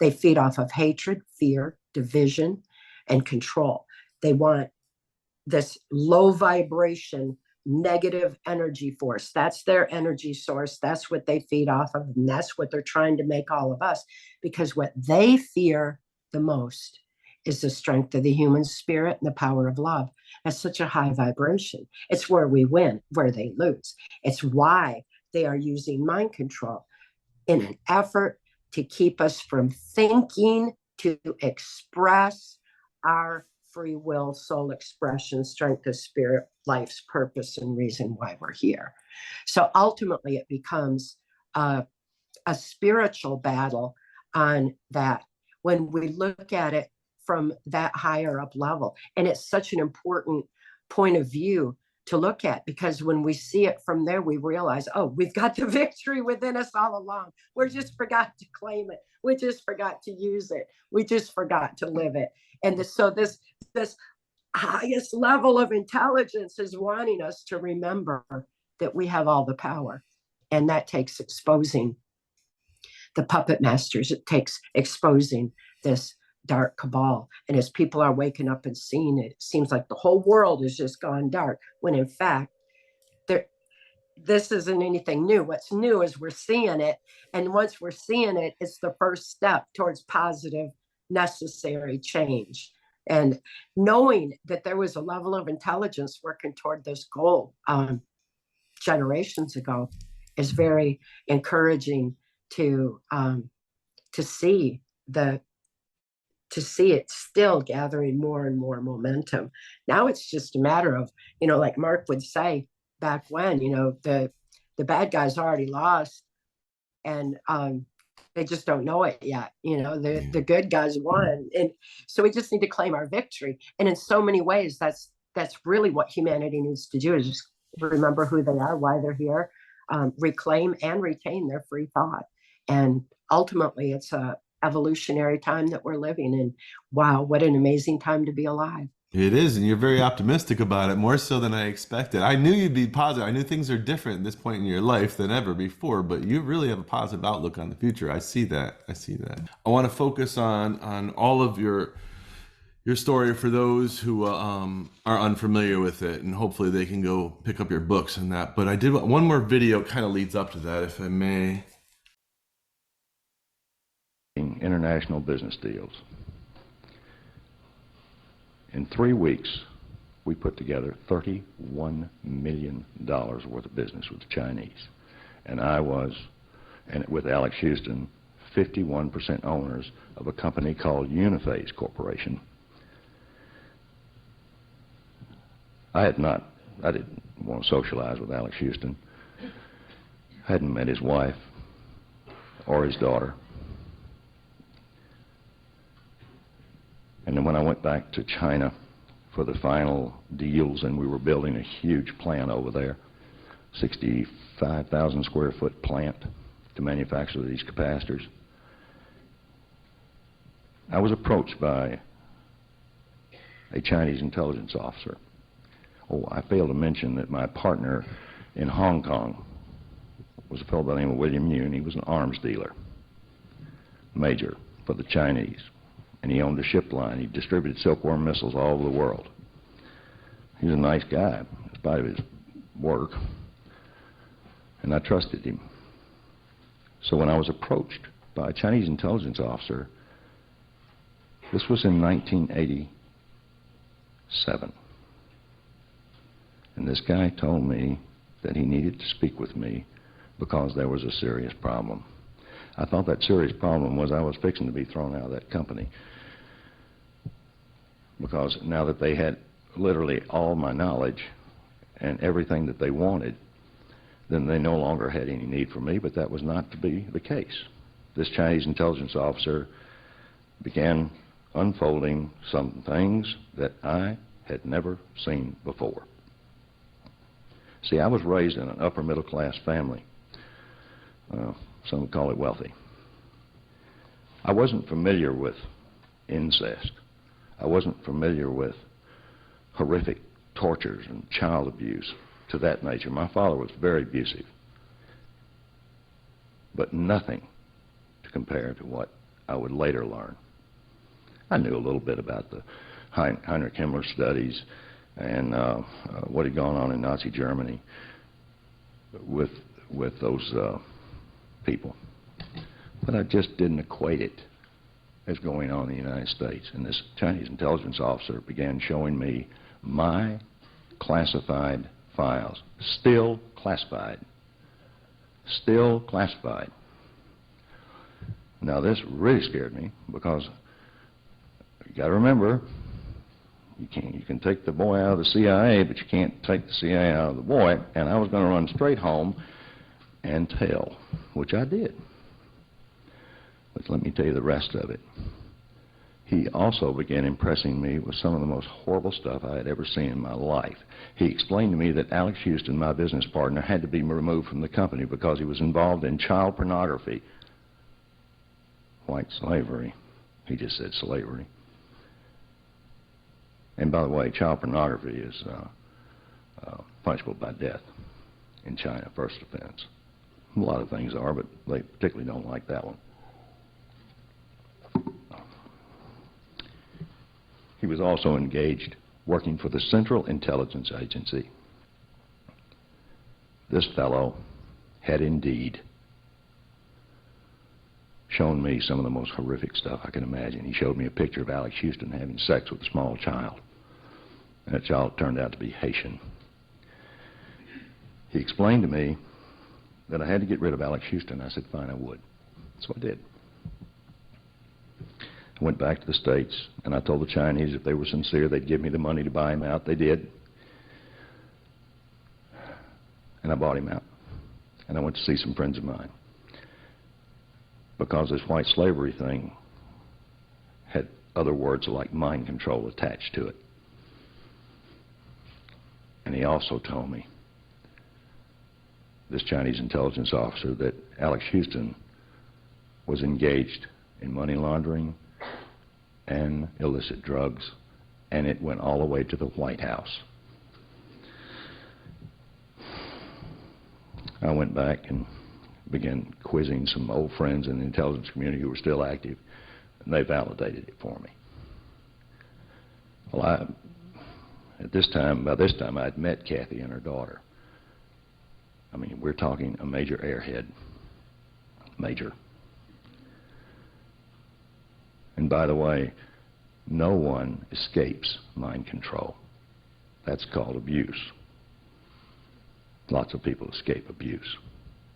They feed off of hatred, fear, division, and control. They want this low vibration, negative energy force. That's their energy source. That's what they feed off of. And that's what they're trying to make all of us. Because what they fear the most is the strength of the human spirit and the power of love. That's such a high vibration. It's where we win, where they lose. It's why they are using mind control in an effort to keep us from thinking, to express our free will, soul expression, strength of spirit, life's purpose, and reason why we're here. So ultimately, it becomes a spiritual battle on that when we look at it from that higher up level. And it's such an important point of view to look at, because when we see it from there, we realize, oh, we've got the victory within us all along. We just forgot to claim it. We just forgot to use it. We just forgot to live it. And so this highest level of intelligence is wanting us to remember that we have all the power. And that takes exposing the puppet masters. It takes exposing this dark cabal. And as people are waking up and seeing it, it seems like the whole world has just gone dark, when in fact, this isn't anything new. What's new is we're seeing it. And once we're seeing it, it's the first step towards positive, necessary change. And knowing that there was a level of intelligence working toward this goal generations ago is very encouraging to see it still gathering more and more momentum. Now it's just a matter of, like Mark would say back when, the bad guys already lost, and they just don't know it yet. The good guys won. And so we just need to claim our victory. And in so many ways, that's really what humanity needs to do, is just remember who they are, why they're here, reclaim and retain their free thought. And ultimately, it's a evolutionary time that we're living in. Wow, what an amazing time to be alive. It is, and you're very optimistic about it, more so than I expected. I knew you'd be positive. I knew things are different at this point in your life than ever before, but you really have a positive outlook on the future. I see that. I want to focus on all of your story for those who are unfamiliar with it, and hopefully they can go pick up your books and that. But I did one more video, kind of leads up to that, if I may. International business deals. In 3 weeks, we put together $31 million worth of business with the Chinese. And I was, and with Alex Houston, 51% owners of a company called Uniphase Corporation. I didn't want to socialize with Alex Houston. I hadn't met his wife or his daughter. And then when I went back to China for the final deals, and we were building a huge plant over there, 65,000 square foot plant to manufacture these capacitors, I was approached by a Chinese intelligence officer. Oh, I failed to mention that my partner in Hong Kong was a fellow by the name of William Yoon. He was an arms dealer, major for the Chinese. And he owned a ship line. He distributed silkworm missiles all over the world. He was a nice guy, in spite of his work, and I trusted him. So when I was approached by a Chinese intelligence officer, this was in 1987, and this guy told me that he needed to speak with me because there was a serious problem. I thought that serious problem was I was fixing to be thrown out of that company, because now that they had literally all my knowledge and everything that they wanted, then they no longer had any need for me. But that was not to be the case. This Chinese intelligence officer began unfolding some things that I had never seen before. See, I was raised in an upper middle class family. Some would call it wealthy. I wasn't familiar with incest. I wasn't familiar with horrific tortures and child abuse to that nature. My father was very abusive, but nothing to compare to what I would later learn. I knew a little bit about the Heinrich Himmler studies and what had gone on in Nazi Germany with those people. But I just didn't equate it as going on in the United States. And this Chinese intelligence officer began showing me my classified files, still classified. Still classified. Now this really scared me because you got to remember, you can take the boy out of the CIA, but you can't take the CIA out of the boy. And I was going to run straight home and tell, which I did. But let me tell you the rest of it. He also began impressing me with some of the most horrible stuff I had ever seen in my life. He explained to me that Alex Houston, my business partner, had to be removed from the company because he was involved in child pornography. White slavery. He just said slavery. And by the way, child pornography is punishable by death in China, first offense. A lot of things are, but they particularly don't like that one. He was also engaged working for the Central Intelligence Agency. This fellow had indeed shown me some of the most horrific stuff I can imagine. He showed me a picture of Alex Houston having sex with a small child. And that child turned out to be Haitian. He explained to me that I had to get rid of Alex Houston. I said, fine, I would. So I did. I went back to the States, and I told the Chinese if they were sincere, they'd give me the money to buy him out. They did. And I bought him out. And I went to see some friends of mine. Because this white slavery thing had other words like mind control attached to it. And he also told me, this Chinese intelligence officer, that Alex Houston was engaged in money laundering and illicit drugs, and it went all the way to the White House. I went back and began quizzing some old friends in the intelligence community who were still active, and they validated it for me. Well, by this time, I'd met Cathy and her daughter. I mean, we're talking a major airhead. Major. And by the way, no one escapes mind control. That's called abuse. Lots of people escape abuse.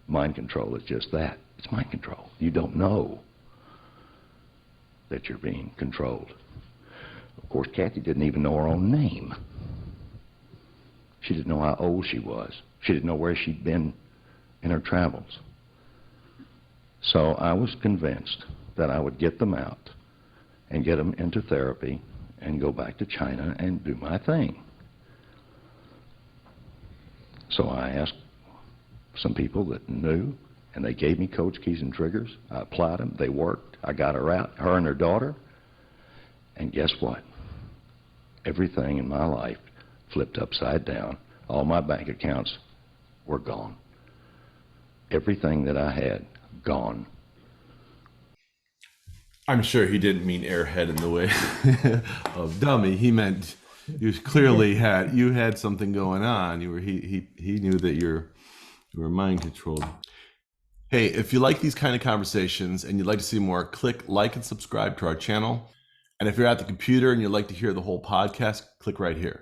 Mind control is just that. It's mind control. You don't know that you're being controlled. Of course, Cathy didn't even know her own name. She didn't know how old she was. She didn't know where she'd been in her travels. So I was convinced that I would get them out and get them into therapy and go back to China and do my thing. So I asked some people that knew, and they gave me coach keys and triggers. I applied them. They worked. I got her out, her and her daughter. And guess what? Everything in my life flipped upside down. All my bank accounts were gone. Everything that I had, gone. I'm sure he didn't mean airhead in the way of dummy. He meant you clearly had something going on. He knew that you were mind controlled. Hey, if you like these kind of conversations and you'd like to see more, click like and subscribe to our channel. And if you're at the computer and you'd like to hear the whole podcast, click right here.